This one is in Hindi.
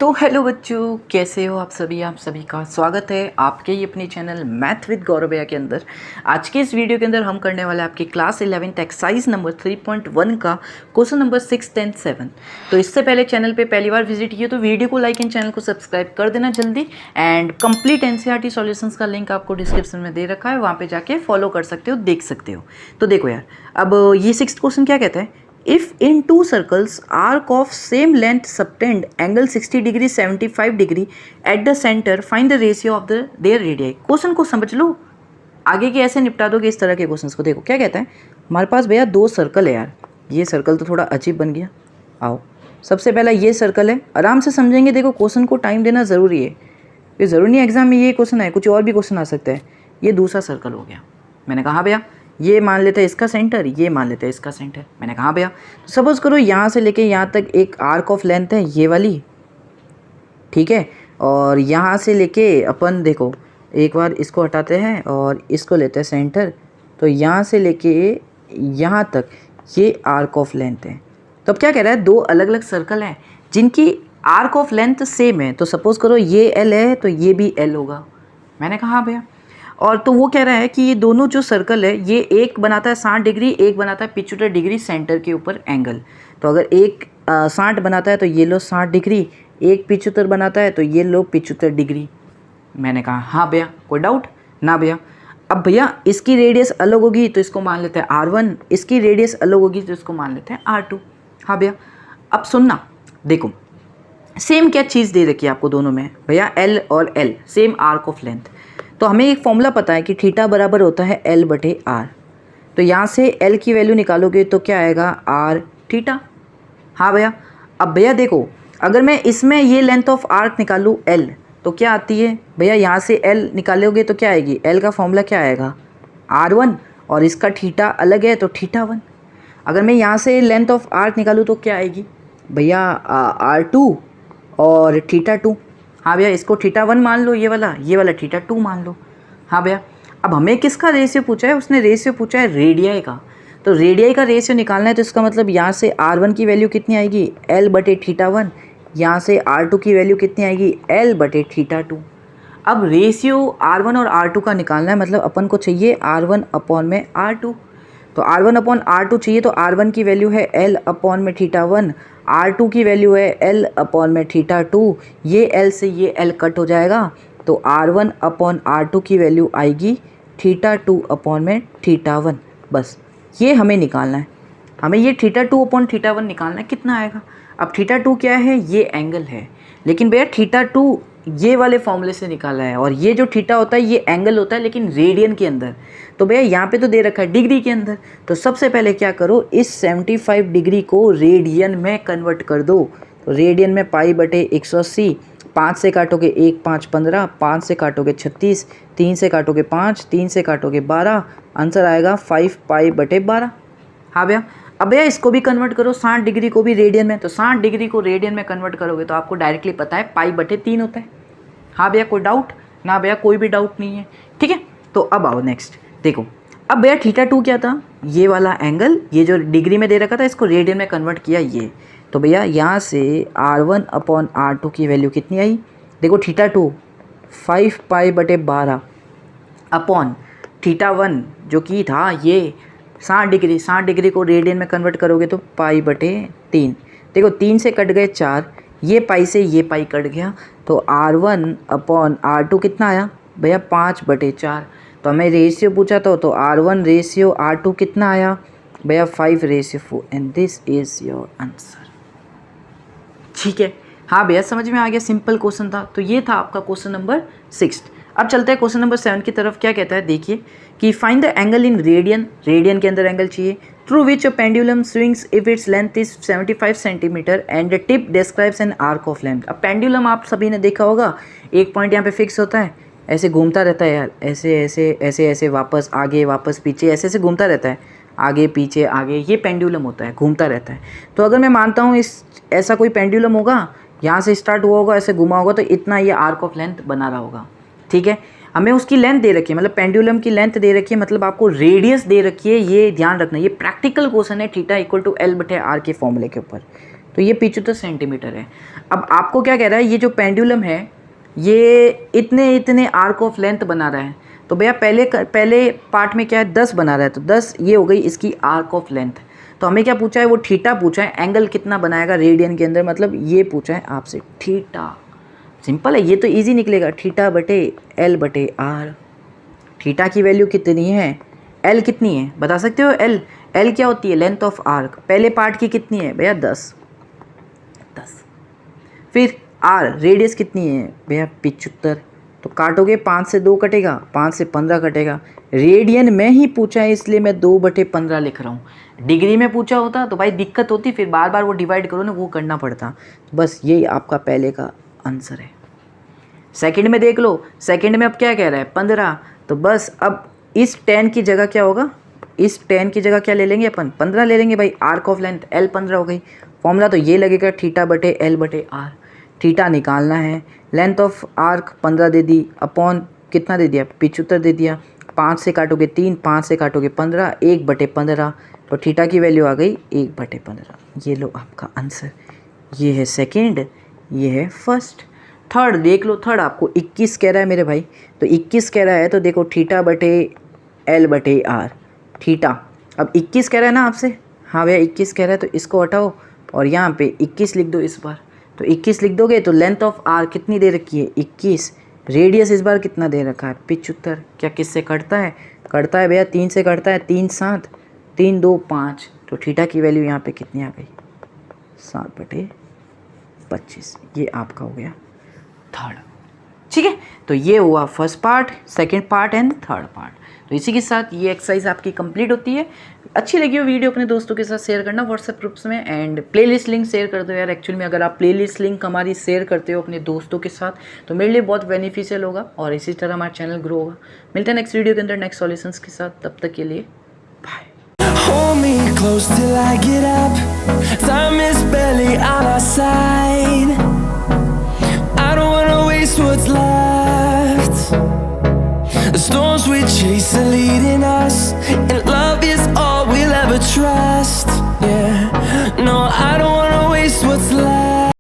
तो हेलो बच्चों, कैसे हो आप सभी का स्वागत है आपके ही अपने चैनल मैथ विद गौरव भैया के अंदर। आज के इस वीडियो के अंदर हम करने वाले हैं आपकी क्लास 11th एक्सरसाइज नंबर 3.1 का क्वेश्चन नंबर 6, 10, 7। तो इससे पहले चैनल पे पहली बार विजिट किए तो वीडियो को लाइक एंड चैनल को सब्सक्राइब कर देना जल्दी। एंड कंप्लीट एनसीईआरटी सॉल्यूशंस का लिंक आपको डिस्क्रिप्शन में दे रखा है, वहाँ पर जाके फॉलो कर सकते हो, देख सकते हो। तो देखो यार, अब ये 6th क्वेश्चन क्या कहता है, if in two circles arc of same length subtend angle 60 degree 75 degree at the center find the ratio of their radii। Question को समझ लो, आगे के ऐसे निपटा दोगे इस तरह के क्वेश्चंस को। देखो क्या कहता है, हमारे पास भैया दो सर्कल है यार। ये सर्कल तो थोड़ा अजीब बन गया। आओ, सबसे पहला ये सर्कल है, आराम से समझेंगे। देखो क्वेश्चन को टाइम देना ज़रूरी है, ये ज़रूरी नहीं एग्जाम में ये क्वेश्चन है, कुछ और भी क्वेश्चन आ सकता है। ये दूसरा सर्कल हो गया। मैंने कहा भैया ये मान लेते हैं इसका सेंटर, ये मान लेते हैं इसका सेंटर। मैंने कहा भैया तो सपोज करो यहाँ से लेके यहाँ तक एक आर्क ऑफ लेंथ है ये वाली, ठीक है। और यहाँ से लेके अपन देखो एक बार इसको हटाते हैं और इसको लेते हैं सेंटर। तो यहाँ से लेके यहाँ तक ये आर्क ऑफ लेंथ है। तो अब क्या कह रहा है, दो अलग अलग सर्कल हैं जिनकी आर्क ऑफ लेंथ सेम है। तो सपोज करो ये एल है तो ये भी एल होगा। मैंने कहा हाँ भैया। और तो वो कह रहा है कि ये दोनों जो सर्कल है, ये एक बनाता है 60 डिग्री, एक बनाता है 75 डिग्री सेंटर के ऊपर एंगल। तो अगर एक 60 बनाता है तो ये लो 60 डिग्री, एक 75 बनाता है तो ये लो 75 डिग्री। मैंने कहा हाँ भैया, कोई डाउट ना भैया। अब भैया इसकी रेडियस अलग होगी तो इसको मान लेते हैं R1, इसकी रेडियस अलग होगी तो इसको मान लेते हैं R2। हाँ भैया, अब सुनना, देखो सेम क्या चीज़ दे रखी है आपको दोनों में भैया, L और L same arc of length. तो हमें एक फॉर्मूला पता है कि थीटा बराबर होता है L/R। तो यहाँ से L की वैल्यू निकालोगे तो क्या आएगा, R थीटा। हाँ भैया, अब भैया देखो अगर मैं इसमें ये लेंथ ऑफ आर्क निकालूँ L तो क्या आती है भैया, यहाँ से L निकालोगे तो क्या आएगी, L का फॉर्मूला क्या आएगा R1, और इसका थीटा अलग है तो थीटा 1। अगर मैं यहाँ से लेंथ ऑफ आर्क निकालूँ तो क्या आएगी भैया, R2 और थीटा 2। हाँ भैया, इसको थीटा 1 मान लो, ये वाला थीटा 2 मान लो। हाँ भैया, अब हमें किसका रेशियो पूछा है, उसने रेशियो पूछा है रेडियाई का। तो रेडियाई का रेशियो निकालना है तो इसका मतलब यहाँ से R1 की वैल्यू कितनी आएगी, L/θ1। यहाँ से R2 की वैल्यू कितनी आएगी, L/θ2। अब रेशियो R1 और R2 का निकालना है, मतलब अपन को चाहिए R1/R2। तो R1/R2 चाहिए तो R1 की वैल्यू है L/θ1, R2 की वैल्यू है L/θ2। ये L से ये L कट हो जाएगा तो R1/R2 की वैल्यू आएगी θ2/θ1। बस ये हमें निकालना है, हमें ये θ2/θ1 निकालना है। कितना आएगा, अब θ2 क्या है, ये एंगल है, लेकिन भैया θ2 ये वाले फॉर्मूले से निकाला है। और ये जो थीटा होता है ये एंगल होता है लेकिन रेडियन के अंदर। तो भैया यहाँ पे तो दे रखा है डिग्री के अंदर। तो सबसे पहले क्या करो, इस 75 डिग्री को रेडियन में कन्वर्ट कर दो। तो रेडियन में π/180, 5 से काटोगे 1, 5, 15, 5 से काटोगे 36, 3 से काटोगे 5, 3 से काटोगे 12, आंसर आएगा 5π/12। हाँ भैया, अब भैया इसको भी कन्वर्ट करो 60 डिग्री को भी रेडियन में। तो 60 डिग्री को रेडियन में कन्वर्ट करोगे तो आपको डायरेक्टली पता है π/3 होता है। हाँ भैया, कोई डाउट ना भैया, कोई भी डाउट नहीं है, ठीक है। तो अब आओ नेक्स्ट, देखो अब भैया θ2 क्या था, ये वाला एंगल, ये जो डिग्री में दे रखा था इसको रेडियन में कन्वर्ट किया ये। तो भैया यहाँ से R1/R2 की वैल्यू कितनी आई, देखो θ2 5π/12 अपॉन θ1 जो कि था ये 60 डिग्री को रेडियन में कन्वर्ट करोगे तो π/3। देखो 3 से कट गए 4, ये पाई से ये पाई कट गया तो R1/R2 कितना आया भैया, 5/4। तो हमें रेशियो पूछा था तो R1/R2 कितना आया भैया, 5/4। And this is your answer, ठीक है। हाँ भैया, समझ में आ गया, सिंपल क्वेश्चन था। तो ये था आपका क्वेश्चन नंबर 6। अब चलते हैं क्वेश्चन नंबर 7 की तरफ। क्या कहता है, देखिए कि find the angle in radian, radian के अंदर एंगल चाहिए, through which a pendulum swings if its length is 75 centimetre and the tip describes an arc of length. अब पेंडुलम आप सभी ने देखा होगा, एक पॉइंट यहाँ पे फिक्स होता है, ऐसे घूमता रहता है यार, ऐसे ऐसे ऐसे ऐसे, वापस आगे वापस पीछे, ऐसे ऐसे घूमता रहता है, आगे पीछे आगे, ये पेंडुलम होता है, घूमता रहता है। तो अगर मैं मानता हूँ इस ऐसा कोई पेंडुलम होगा, यहाँ से स्टार्ट हुआ होगा, ऐसे घुमा होगा तो इतना ये आर्क ऑफ लेंथ बना रहा होगा, ठीक है। हमें उसकी लेंथ दे रखी है, मतलब पेंडुलम की लेंथ दे रखी है, मतलब आपको रेडियस दे रखी है, ये ध्यान रखना। ये प्रैक्टिकल क्वेश्चन है, θ = L/R के फॉर्मूले के ऊपर, तो ये 75 सेंटीमीटर है। अब आपको क्या कह रहा है, ये जो पेंडुलम है ये इतने इतने आर्क ऑफ लेंथ बना रहा है। तो भैया पहले पार्ट में क्या है, 10 बना रहा है, तो 10 ये हो गई इसकी आर्क ऑफ लेंथ। तो हमें क्या पूछा है, वो थीटा पूछा है, एंगल कितना बनाएगा रेडियन के अंदर, मतलब ये पूछा है आपसे थीटा। सिंपल है, ये तो इजी निकलेगा, थीटा बटे एल बटे आर। थीटा की वैल्यू कितनी है, एल कितनी है बता सकते हो, एल क्या होती है, लेंथ ऑफ आर्क। पहले पार्ट की कितनी है भैया 10। फिर आर रेडियस कितनी है भैया 75। तो काटोगे 5 से 2 कटेगा, 5 से 15 कटेगा। रेडियन में ही पूछा है इसलिए मैं 2/15 लिख रहा हूँ। डिग्री में पूछा होता तो भाई दिक्कत होती, फिर बार बार वो डिवाइड करो ना, वो करना पड़ता। बस यही आपका पहले का आंसर है। सेकंड में देख लो, सेकंड में अब क्या कह रहा है 15। तो बस अब इस 10 की जगह क्या होगा, इस 10 की जगह क्या ले लेंगे अपन 15 ले लेंगे भाई। आर्क ऑफ लेंथ एल 15 हो गई। फॉर्मूला तो ये लगेगा थीटा बटे एल बटे आर। थीटा निकालना है, length of arc 15 they the, upon कितना दे दिया 75 दे दिया। 5 से काटोगे 3, 5 से काटोगे 15, 1/15। तो थीटा की वैल्यू आ गई 1/15। ये लो आपका आंसर। ये है सेकंड, ये है फर्स्ट। थर्ड देख लो, थर्ड आपको 21 कह रहा है मेरे भाई। तो 21 कह रहा है तो देखो थीटा बटे एल बटे आर। थीटा अब 21 कह रहा है ना आपसे, हाँ भैया 21 कह रहा है, तो इसको हटाओ और यहाँ पे 21 लिख दो इस बार। तो 21 लिख दोगे तो लेंथ ऑफ आर कितनी दे रखी है 21। रेडियस इस बार कितना दे रखा है 75। क्या किससे कटता है, कटता है भैया 3 से कटता है, 3 7, 3 2 5। तो थीटा की वैल्यू यहाँ पे कितनी आ गई 7/25। ये आपका हो गया थर्ड। ठीक है, तो ये हुआ first part, second part and third part. तो इसी के साथ ये एक्सरसाइज आपकी कंप्लीट होती है। अच्छी लगी हो वीडियो अपने दोस्तों के साथ शेयर करना व्हाट्सएप ग्रुप्स में, एंड प्लेलिस्ट लिंक शेयर कर दो यार। एक्चुअली में अगर आप प्लेलिस्ट लिंक हमारी शेयर करते हो अपने दोस्तों के साथ तो मेरे लिए बहुत बेनिफिशियल होगा और इसी तरह हमारा चैनल ग्रो होगा। मिलते हैं नेक्स्ट वीडियो के अंदर नेक्स्ट सॉल्यूशंस के साथ, तब तक के लिए bye. Hold me close till I get up. Time is barely on our side. I don't wanna waste what's left. The storms we chase are leading